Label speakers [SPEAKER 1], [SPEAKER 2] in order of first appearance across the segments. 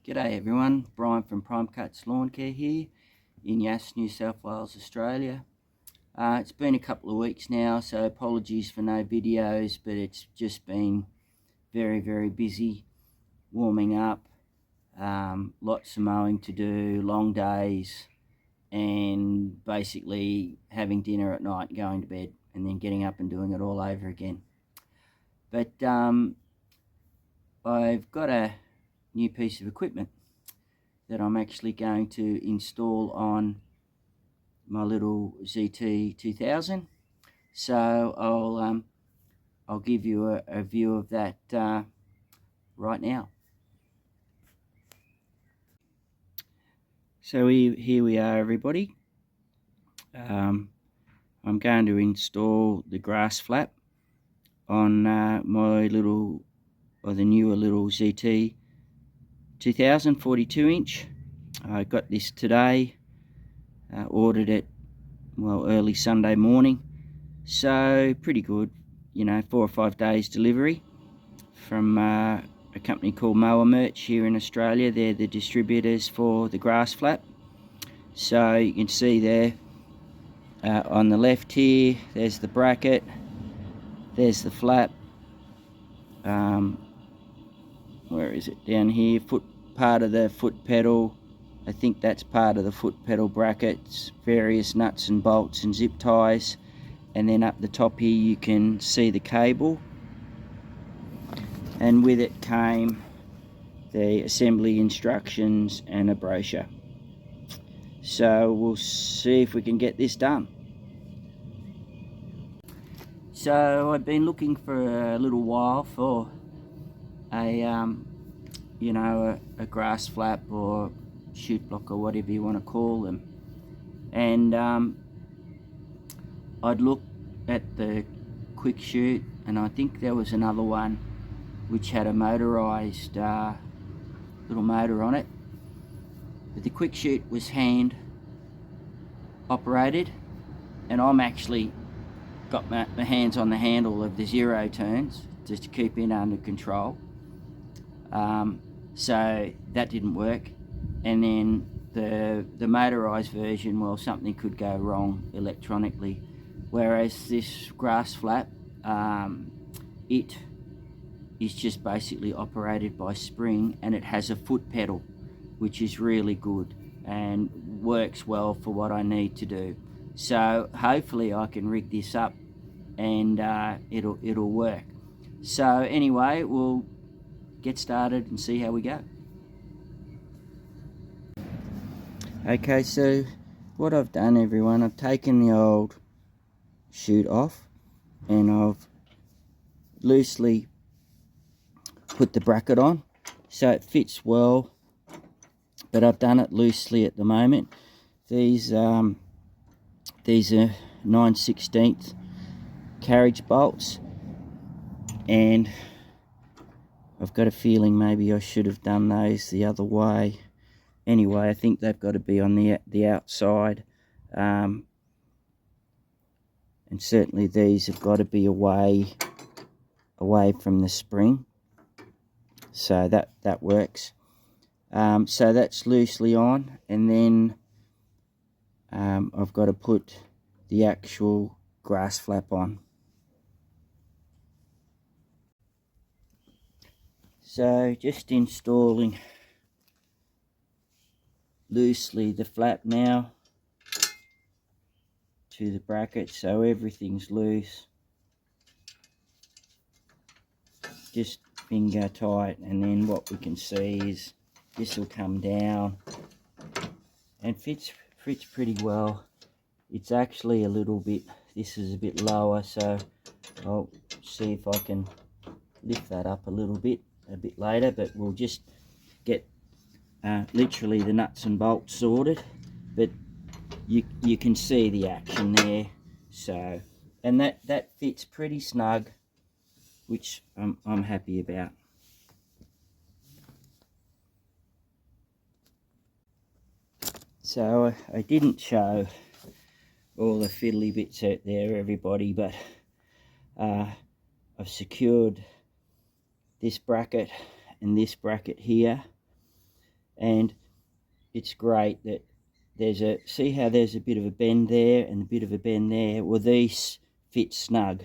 [SPEAKER 1] G'day everyone, Brian from Bobcat Lawn Care here in Yass, New South Wales, Australia. It's been a couple of weeks now, so apologies for no videos, but it's just been very busy warming up, lots of mowing to do, long days, and basically having dinner at night, going to bed, and then getting up and doing it all over again. But I've got a new piece of equipment that I'm actually going to install on my little ZT2000. So I'll give you a view of that right now. So here we are, everybody. I'm going to install the GrassFlap on my little, or the newer little ZT 2000 42 inch. I got this today, ordered it early Sunday morning, so pretty good, 4 or 5 days delivery from a company called Mower Merch here in Australia. They're the distributors for the GrassFlap. So you can see there on the left here, there's the bracket, there's the flap, where is it, down here, part of the foot pedal. I think that's part of the foot pedal brackets, various nuts and bolts and zip ties, and then up the top here you can see the cable, and with it came the assembly instructions and a brochure. So we'll see if we can get this done. So I've been looking for a little while for a GrassFlap or chute block or whatever you want to call them, and I'd looked at the quick chute, and I think there was another one which had a motorized little motor on it, but the quick chute was hand operated, and I'm actually got my hands on the handle of the 0 turns just to keep it under control. So that didn't work, and then the motorized version, well, something could go wrong electronically, whereas this GrassFlap, it is just basically operated by spring, and it has a foot pedal, which is really good and works well for what I need to do. So hopefully I can rig this up and it'll work. So anyway, we'll get started and see how we go. Okay, so what I've done, everyone, I've taken the old chute off and I've loosely put the bracket on so it fits well, but I've done it loosely at the moment. These are 9/16 carriage bolts, and I've got a feeling maybe I should have done those the other way. Anyway, I think they've got to be on the outside, and certainly these have got to be away from the spring, so that works. So that's loosely on, and then I've got to put the actual GrassFlap on. So just installing loosely the flap now to the bracket, so everything's loose, just finger tight, and then what we can see is this will come down and fits pretty well. It's actually a little bit, this is a bit lower, so I'll see if I can lift that up a little bit a bit later, but we'll just get literally the nuts and bolts sorted, but you can see the action there. So, and that fits pretty snug, which I'm happy about. So I didn't show all the fiddly bits out there, everybody, but I've secured this bracket and this bracket here and it's great that there's a, see how there's a bit of a bend there and a bit of a bend there? Well, these fit snug,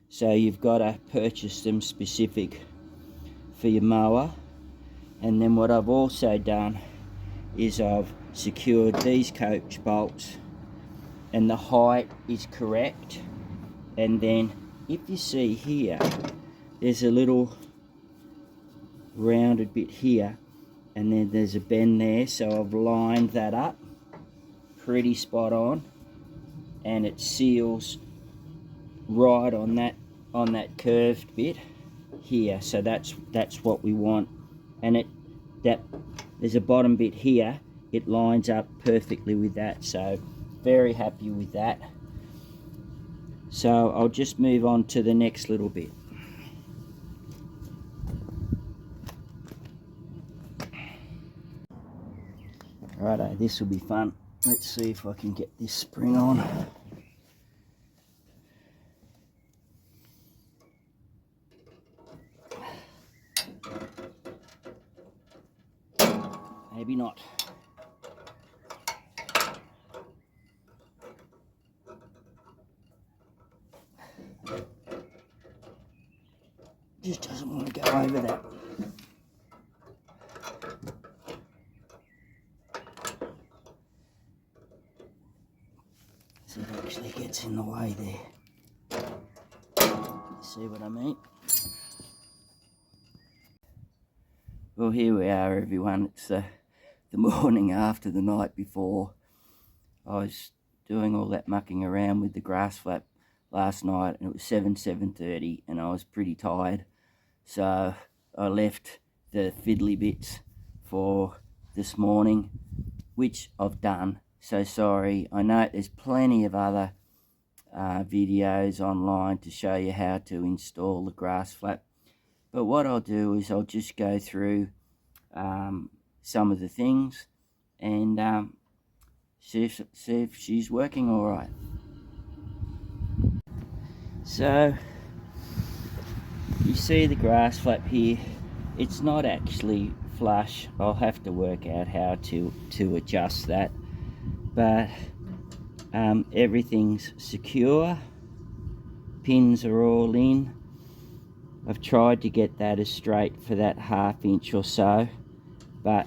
[SPEAKER 1] so you've got to purchase them specific for your mower. And then what I've also done is I've secured these coach bolts, and the height is correct. And then if you see here, there's a little rounded bit here, and then there's a bend there, so I've lined that up pretty spot on, and it seals right on that curved bit here. So that's what we want. And there's a bottom bit here, it lines up perfectly with that, so very happy with that. So I'll just move on to the next little bit. Righto, this will be fun. Let's see if I can get this spring on. Maybe not. Just doesn't want to go over that. So it actually gets in the way there. See what I mean? Well, here we are, everyone. It's the morning after the night before. I was doing all that mucking around with the GrassFlap last night, and it was 7:30, and I was pretty tired. So I left the fiddly bits for this morning, which I've done. So sorry. I know there's plenty of other videos online to show you how to install the GrassFlap. But what I'll do is I'll just go through some of the things and see if she's working all right. So you see the GrassFlap here. It's not actually flush. I'll have to work out how to adjust that. But everything's secure. Pins are all in. I've tried to get that as straight for that 1/2 inch or so, but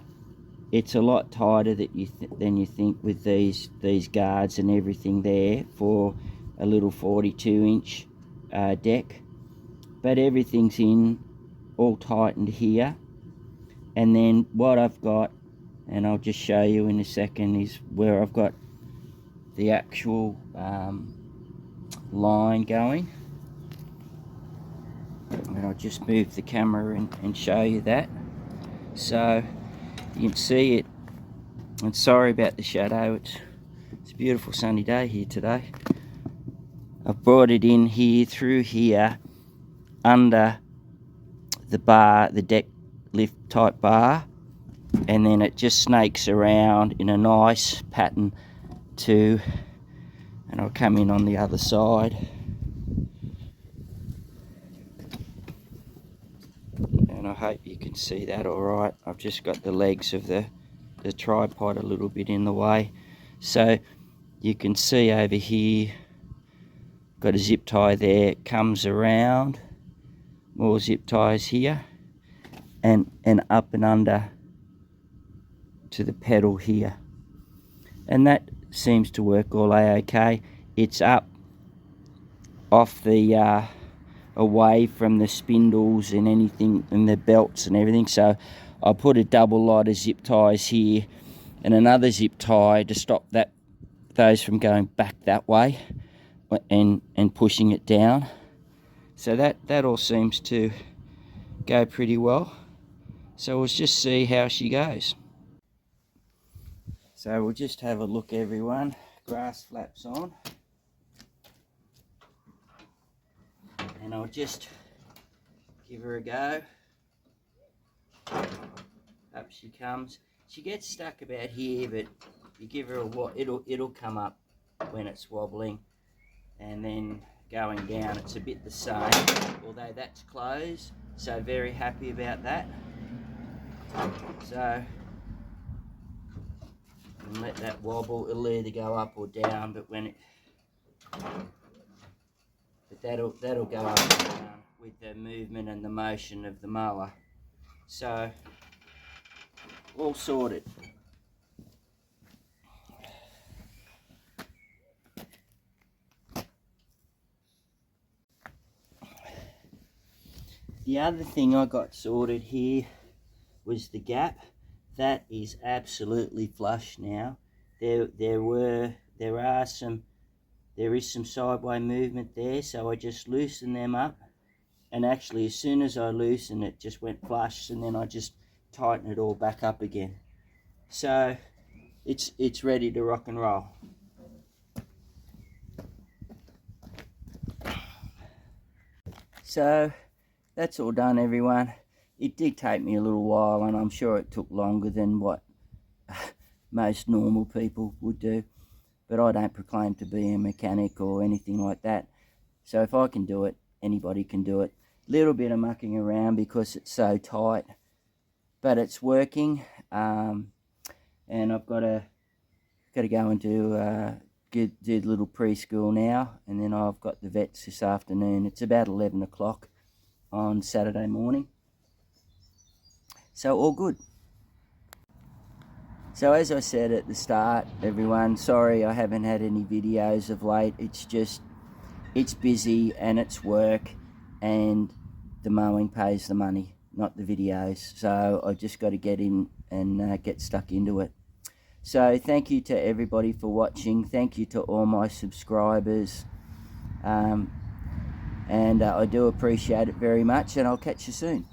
[SPEAKER 1] it's a lot tighter than you think with these guards and everything there for a little 42-inch deck. But everything's in, all tightened here. And then what I've got, and I'll just show you in a second, is where I've got the actual line going. And I'll just move the camera and show you that. So you can see it. And sorry about the shadow, it's a beautiful sunny day here today. I've brought it in here, through here, under the bar, the deck lift type bar, and then it just snakes around in a nice pattern to, and I'll come in on the other side. And I hope you can see that all right. I've just got the legs of the tripod a little bit in the way. So you can see over here, got a zip tie there, it comes around, more zip ties here, and up and under to the pedal here. And that seems to work all okay. It's up off the away from the spindles and anything and the belts and everything. So I put a double lot of zip ties here and another zip tie to stop those from going back that way and pushing it down. So that all seems to go pretty well. So we'll just see how she goes. So we'll just have a look, everyone. GrassFlap's on. And I'll just give her a go. Up she comes. She gets stuck about here, but you give her it'll come up when it's wobbling. And then going down, it's a bit the same, although that's closed. So very happy about that. So and let that wobble. It'll either go up or down, but that'll go up and down with the movement and the motion of the mower. So all sorted. The other thing I got sorted here was the gap. That is absolutely flush now. There is some sideway movement there, so I just loosened them up, and actually as soon as I loosened it just went flush, and then I just tightened it all back up again. So it's ready to rock and roll. So that's all done, everyone. It did take me a little while, and I'm sure it took longer than what most normal people would do, but I don't proclaim to be a mechanic or anything like that. So if I can do it, anybody can do it. Little bit of mucking around because it's so tight, but it's working. And I've got to go and do the little preschool now, and then I've got the vets this afternoon. It's about 11 o'clock on Saturday morning. So all good. So as I said at the start, everyone, sorry I haven't had any videos of late. It's busy and it's work, and the mowing pays the money, not the videos. So I just got to get in and get stuck into it. So thank you to everybody for watching. Thank you to all my subscribers. And I do appreciate it very much, and I'll catch you soon.